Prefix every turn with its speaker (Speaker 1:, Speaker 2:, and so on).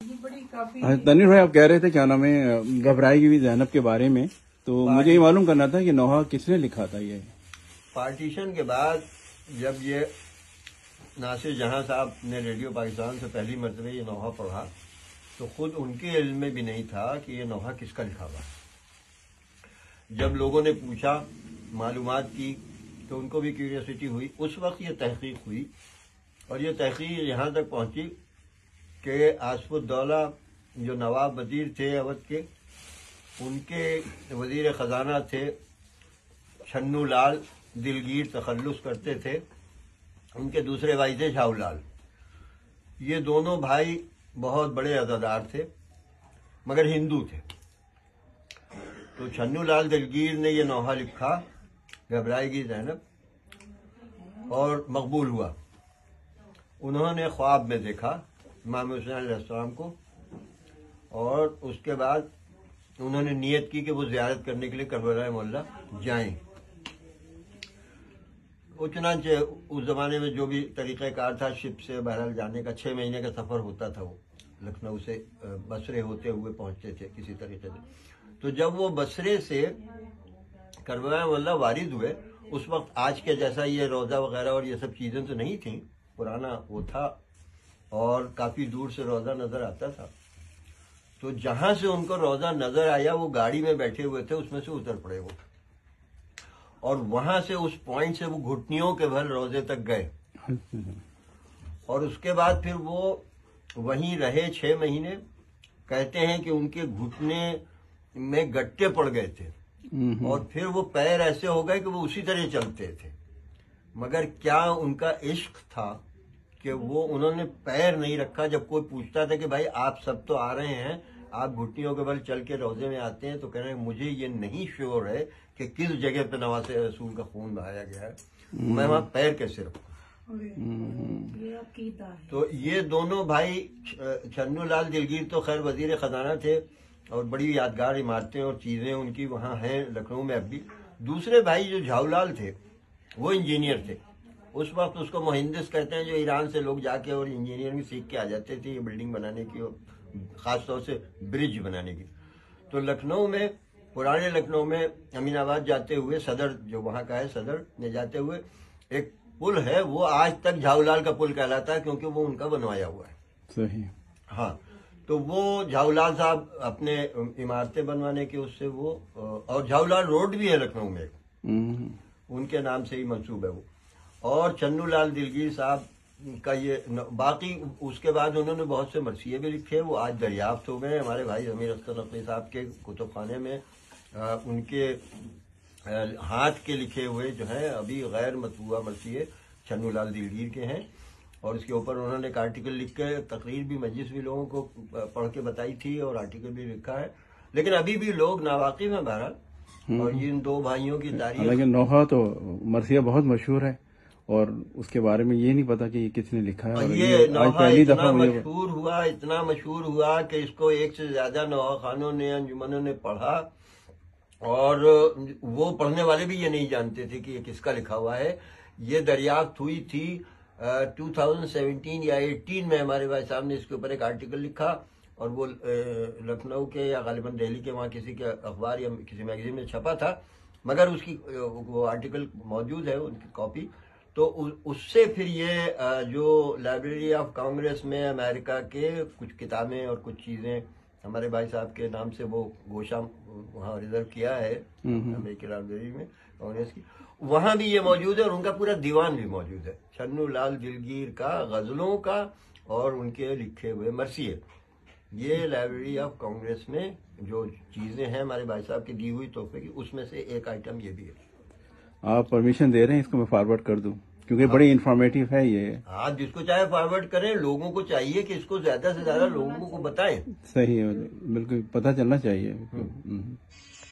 Speaker 1: تنویر بھائی آپ کہہ رہے تھے کیا نام ہے گھبرائے گی زینب کے بارے میں، تو مجھے یہ معلوم کرنا تھا کہ نوحہ کس نے لکھا تھا یہ؟
Speaker 2: پارٹیشن کے بعد جب یہ ناصر جہاں صاحب نے ریڈیو پاکستان سے پہلی مرتبہ یہ نوحہ پڑھا تو خود ان کے علم میں بھی نہیں تھا کہ یہ نوحہ کس کا لکھا ہوا ہے۔ جب لوگوں نے پوچھا، معلومات کی، تو ان کو بھی کیوریوسٹی ہوئی۔ اس وقت یہ تحقیق ہوئی اور یہ تحقیق یہاں تک پہنچی کہ آصف الدولہ جو نواب وزیر تھے اودھ کے، ان کے وزیر خزانہ تھے چھنو لال دلگیر، تخلص کرتے تھے۔ ان کے دوسرے بھائی تھے شاہ لال۔ یہ دونوں بھائی بہت بڑے عزادار تھے مگر ہندو تھے۔ تو چھنو لال دلگیر نے یہ نوحہ لکھا، گھبرائے گی زینب، اور مقبول ہوا۔ انہوں نے خواب میں دیکھا امام حسین علیہ السلام کو، اور اس کے بعد انہوں نے نیت کی کہ وہ زیارت کرنے کے لیے کربلا معلیٰ جائیں۔ چنانچہ اس زمانے میں جو بھی طریقہ کار تھا شپ سے بہرحال جانے کا، 6 مہینے کا سفر ہوتا تھا، وہ لکھنؤ سے بصرے ہوتے ہوئے پہنچتے تھے کسی طریقے سے۔ تو جب وہ بصرے سے کربلا معلیٰ وارد ہوئے، اس وقت آج کے جیسا یہ روضہ وغیرہ اور یہ سب چیزیں تو نہیں تھیں، پرانا وہ تھا اور کافی دور سے روضہ نظر آتا تھا۔ تو جہاں سے ان کو روضہ نظر آیا، وہ گاڑی میں بیٹھے ہوئے تھے، اس میں سے اتر پڑے وہ، اور وہاں سے اس پوائنٹ سے وہ گھٹنیوں کے بھر روضے تک گئے، اور اس کے بعد پھر وہ وہیں رہے 6 مہینے۔ کہتے ہیں کہ ان کے گھٹنے میں گٹے پڑ گئے تھے، اور پھر وہ پیر ایسے ہو گئے کہ وہ اسی طرح چلتے تھے۔ مگر کیا ان کا عشق تھا کہ وہ انہوں نے پیر نہیں رکھا۔ جب کوئی پوچھتا تھا کہ بھائی آپ سب تو آ رہے ہیں، آپ گھٹنیوں کے بل چل کے روضے میں آتے ہیں، تو کہہ رہے ہیں مجھے یہ نہیں شیور ہے کہ کس جگہ پہ نواز رسول کا خون بہایا گیا ہے، میں وہاں پیر کیسے رکھوں۔ تو یہ دونوں بھائی، چھنو لال دلگیر تو خیر وزیر خزانہ تھے، اور بڑی یادگار عمارتیں اور چیزیں ان کی وہاں ہیں لکھنؤ میں اب بھی۔ دوسرے بھائی جو جھاؤ لال تھے وہ انجینئر تھے۔ اس وقت اس کو مہندس کہتے ہیں، جو ایران سے لوگ جا کے اور انجینئرنگ سیکھ کے آ جاتے تھے، یہ بلڈنگ بنانے کی اور خاص طور سے برج بنانے کی۔ تو لکھنؤ میں، پرانے لکھنؤ میں امین آباد جاتے ہوئے، صدر جو وہاں کا ہے، صدر میں جاتے ہوئے ایک پل ہے، وہ آج تک جھاؤ لال کا پل کہلاتا ہے کیونکہ وہ ان کا بنوایا ہوا ہے۔
Speaker 1: صحیح۔
Speaker 2: ہاں، تو وہ جھاؤ لال صاحب اپنے عمارتیں بنوانے کے اس سے وہ، اور جھاؤ لال روڈ بھی ہے لکھنؤ میں، ان کے نام سے ہی منسوب ہے وہ۔ اور چھنو لال دلگیر صاحب کا یہ باقی، اس کے بعد انہوں نے بہت سے مرثیے بھی لکھے، وہ آج دریافت ہو گئے۔ ہمارے بھائی ضمیر اختر نقوی صاحب کے کتب خانے میں ان کے ہاتھ کے لکھے ہوئے جو ہیں ابھی غیر مطبوعہ مرثیے چھنو لال دلگیر کے ہیں، اور اس کے اوپر انہوں نے ایک آرٹیکل لکھ کے تقریر بھی، مجلس بھی لوگوں کو پڑھ کے بتائی تھی، اور آرٹیکل بھی لکھا ہے۔ لیکن ابھی بھی لوگ ناواقف ہیں بہرحال، اور ان دو بھائیوں کی تاریخ۔
Speaker 1: حالانکہ نوحہ تو مرثیہ بہت مشہور ہے، اور اس کے بارے میں یہ نہیں پتا کہ یہ کس نے لکھا ہے۔ اور
Speaker 2: یہ نوحہ اتنا مشہور ہوا کہ اس کو ایک سے زیادہ نوحہ خانوں نے، انجمنوں نے پڑھا، اور وہ پڑھنے والے بھی یہ نہیں جانتے تھے کہ یہ کس کا لکھا ہوا ہے۔ یہ دریافت ہوئی تھی 2017 یا 18 میں، ہمارے بھائی صاحب نے اس کے اوپر ایک آرٹیکل لکھا، اور وہ لکھنؤ کے یا غالباً دہلی کے وہاں کسی کے اخبار یا کسی میگزین میں چھپا تھا، مگر اس کی وہ آرٹیکل موجود ہے، ان کی کاپی۔ تو اس سے پھر یہ جو لائبریری آف کانگریس میں امریکہ کے کچھ کتابیں اور کچھ چیزیں ہمارے بھائی صاحب کے نام سے وہ گوشہ وہاں ریزرو کیا ہے امریکی لائبریری میں کانگریس کی، وہاں بھی یہ موجود ہے، اور ان کا پورا دیوان بھی موجود ہے، چھنو لال دلگیر کا، غزلوں کا اور ان کے لکھے ہوئے مرثیے۔ یہ لائبریری آف کانگریس میں جو چیزیں ہیں ہمارے بھائی صاحب کی دی ہوئی تحفے کی، اس میں سے ایک آئٹم یہ بھی ہے۔
Speaker 1: آپ پرمیشن دے رہے ہیں اس کو میں فارورڈ کر دوں، کیونکہ بڑی انفارمیٹیو ہے یہ۔
Speaker 2: آپ جس کو چاہے فارورڈ کریں، لوگوں کو چاہیے کہ اس کو زیادہ سے زیادہ لوگوں کو بتائیں۔
Speaker 1: صحیح ہے، بالکل پتہ چلنا چاہیے۔